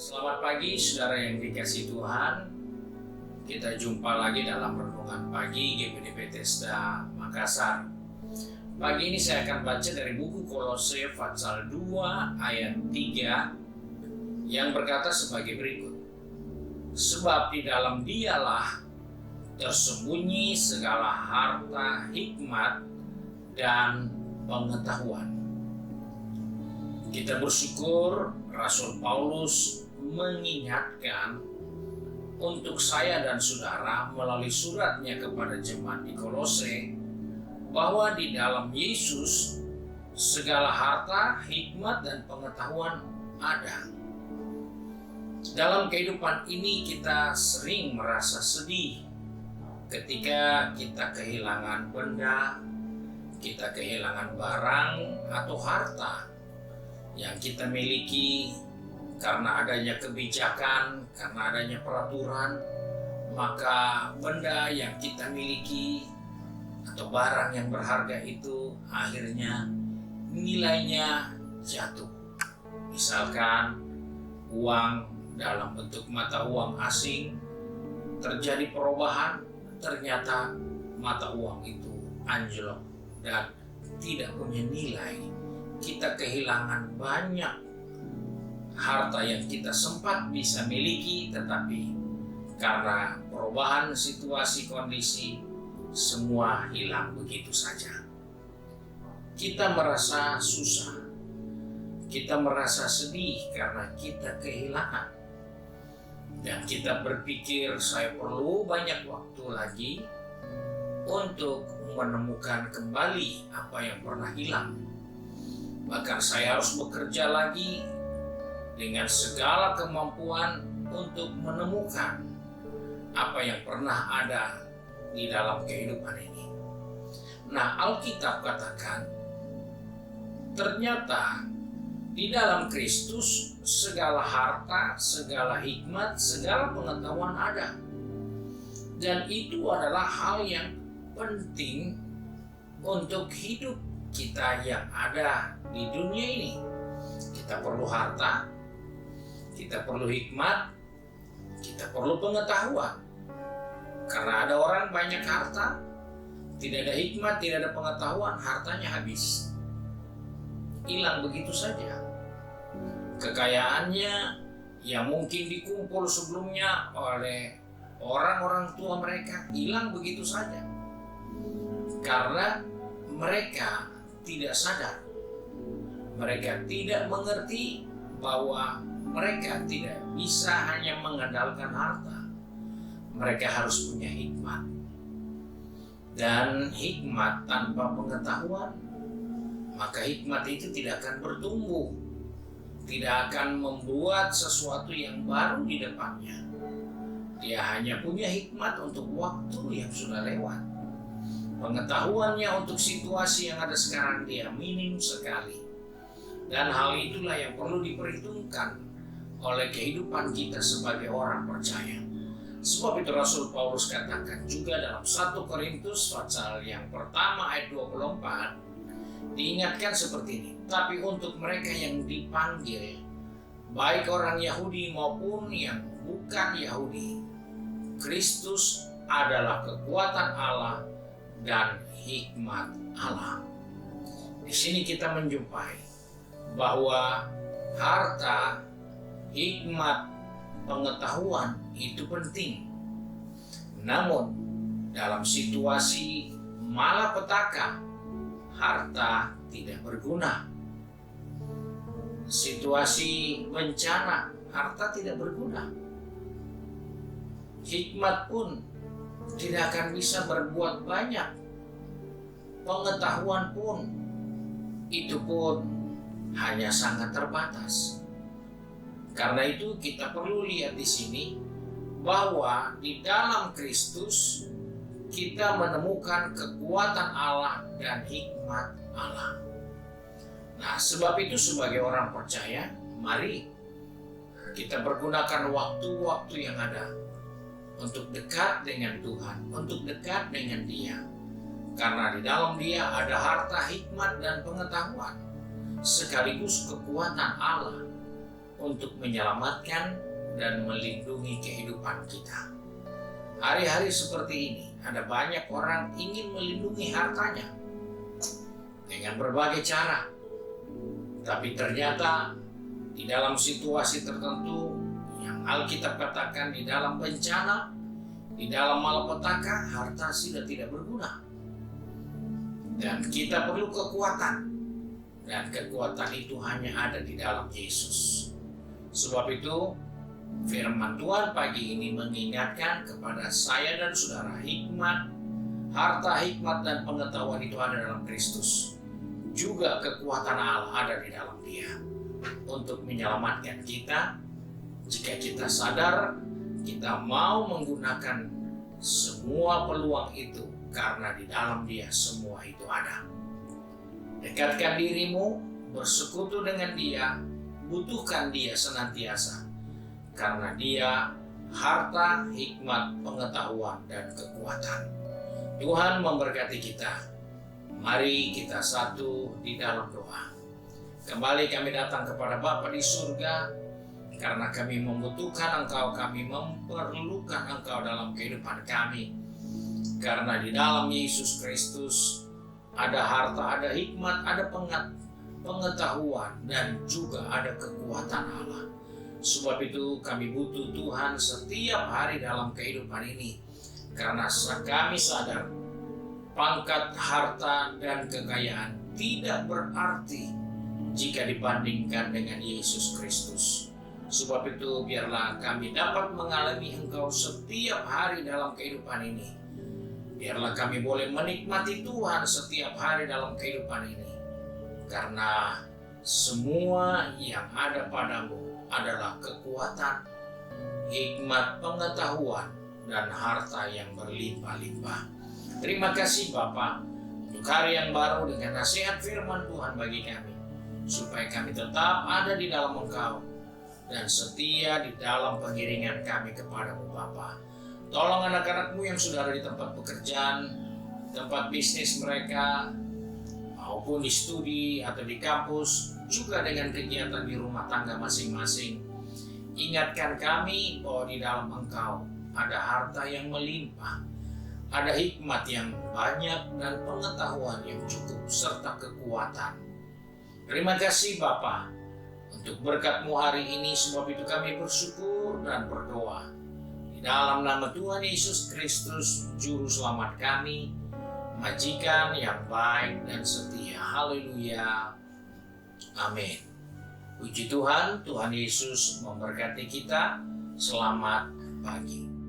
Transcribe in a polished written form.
Selamat pagi saudara yang dikasihi Tuhan. Kita jumpa lagi dalam renungan pagi GPD Bethesda Makassar. Pagi ini saya akan baca dari buku Kolose pasal 2 ayat 3 yang berkata sebagai berikut. Sebab di dalam Dialah tersembunyi segala harta hikmat dan pengetahuan. Kita bersyukur Rasul Paulus mengingatkan untuk saya dan saudara melalui suratnya kepada jemaat di Kolose bahwa di dalam Yesus segala harta, hikmat, dan pengetahuan ada. Dalam kehidupan ini kita sering merasa sedih ketika kita kehilangan benda, kita kehilangan barang atau harta yang kita miliki karena adanya kebijakan, karena adanya peraturan, maka benda yang kita miliki atau barang yang berharga itu akhirnya nilainya jatuh. Misalkan uang dalam bentuk mata uang asing terjadi perubahan, ternyata mata uang itu anjlok dan tidak punya nilai. Kita kehilangan banyak harta yang kita sempat bisa miliki, tetapi karena perubahan situasi kondisi semua hilang begitu saja. Kita merasa susah, kita merasa sedih karena kita kehilangan, dan kita berpikir saya perlu banyak waktu lagi untuk menemukan kembali apa yang pernah hilang. Bahkan saya harus bekerja lagi dengan segala kemampuan untuk menemukan apa yang pernah ada di dalam kehidupan ini. Nah, Alkitab katakan, ternyata di dalam Kristus segala harta, segala hikmat, segala pengetahuan ada. Dan itu adalah hal yang penting untuk hidup kita yang ada di dunia ini. Kita perlu harta, kita perlu hikmat, kita perlu pengetahuan. Karena ada orang banyak harta, tidak ada hikmat, tidak ada pengetahuan, hartanya habis. Hilang begitu saja. Kekayaannya yang mungkin dikumpul sebelumnya oleh orang-orang tua mereka, hilang begitu saja. Karena mereka tidak sadar, mereka tidak mengerti bahwa mereka tidak bisa hanya mengandalkan harta. Mereka harus punya hikmat. Dan hikmat tanpa pengetahuan, maka hikmat itu tidak akan bertumbuh, tidak akan membuat sesuatu yang baru di depannya. Dia hanya punya hikmat untuk waktu yang sudah lewat. Pengetahuannya untuk situasi yang ada sekarang dia minim sekali. Dan hal itulah yang perlu diperhitungkan oleh kehidupan kita sebagai orang percaya. Sebab itu Rasul Paulus katakan juga dalam 1 Korintus pasal yang pertama ayat 24, diingatkan seperti ini. Tapi untuk mereka yang dipanggil, baik orang Yahudi maupun yang bukan Yahudi, Kristus adalah kekuatan Allah dan hikmat Allah. Di sini kita menjumpai bahwa harta, hikmat, pengetahuan itu penting. Namun dalam situasi malapetaka, harta tidak berguna. Situasi bencana, harta tidak berguna. Hikmat pun tidak akan bisa berbuat banyak. Pengetahuan pun itu pun hanya sangat terbatas. Karena itu kita perlu lihat di sini bahwa di dalam Kristus kita menemukan kekuatan Allah dan hikmat Allah. Nah, sebab itu sebagai orang percaya, mari kita pergunakan waktu-waktu yang ada untuk dekat dengan Tuhan, untuk dekat dengan Dia. Karena di dalam Dia ada harta, hikmat, dan pengetahuan, sekaligus kekuatan Allah untuk menyelamatkan dan melindungi kehidupan kita. Hari-hari seperti ini, ada banyak orang ingin melindungi hartanya dengan berbagai cara. Tapi ternyata di dalam situasi tertentu yang Alkitab katakan di dalam bencana, di dalam malapetaka, harta sudah tidak berguna. Dan kita perlu kekuatan. Dan kekuatan itu hanya ada di dalam Yesus. Sebab itu, firman Tuhan pagi ini mengingatkan kepada saya dan saudara, harta hikmat dan pengetahuan itu ada dalam Kristus. Juga kekuatan Allah ada di dalam Dia untuk menyelamatkan kita jika kita sadar kita mau menggunakan semua peluang itu, karena di dalam Dia semua itu ada. Dekatkan dirimu, bersekutu dengan Dia, butuhkan Dia senantiasa, karena Dia harta, hikmat, pengetahuan, dan kekuatan. Tuhan memberkati kita. Mari kita satu di dalam doa. Kembali kami datang kepada Bapa di surga, karena kami membutuhkan Engkau, kami memerlukan Engkau dalam kehidupan kami. Karena di dalam Yesus Kristus ada harta, ada hikmat, ada pengetahuan, dan juga ada kekuatan Allah. Sebab itu kami butuh Tuhan setiap hari dalam kehidupan ini. Karena kami sadar pangkat, harta, dan kekayaan tidak berarti jika dibandingkan dengan Yesus Kristus. Sebab itu biarlah kami dapat mengalami Engkau setiap hari dalam kehidupan ini. Biarlah kami boleh menikmati Tuhan setiap hari dalam kehidupan ini. Karena semua yang ada padamu adalah kekuatan, hikmat, pengetahuan, dan harta yang berlimpah-limpah. Terima kasih Bapa untuk hari yang baru dengan nasihat firman Tuhan bagi kami, supaya kami tetap ada di dalam Engkau dan setia di dalam pengiringan kami kepadamu Bapa. Tolong anak-anakmu yang sudah ada di tempat pekerjaan, tempat bisnis mereka, maupun di studi atau di kampus, juga dengan kegiatan di rumah tangga masing-masing. Ingatkan kami bahwa di dalam Engkau ada harta yang melimpah, ada hikmat yang banyak, dan pengetahuan yang cukup, serta kekuatan. Terima kasih Bapa untuk berkat-Mu hari ini. Sebab itu kami bersyukur dan berdoa di dalam nama Tuhan Yesus Kristus, Juru Selamat kami, Majikan yang baik dan setia. Haleluya. Amin. Puji Tuhan, Tuhan Yesus memberkati kita. Selamat pagi.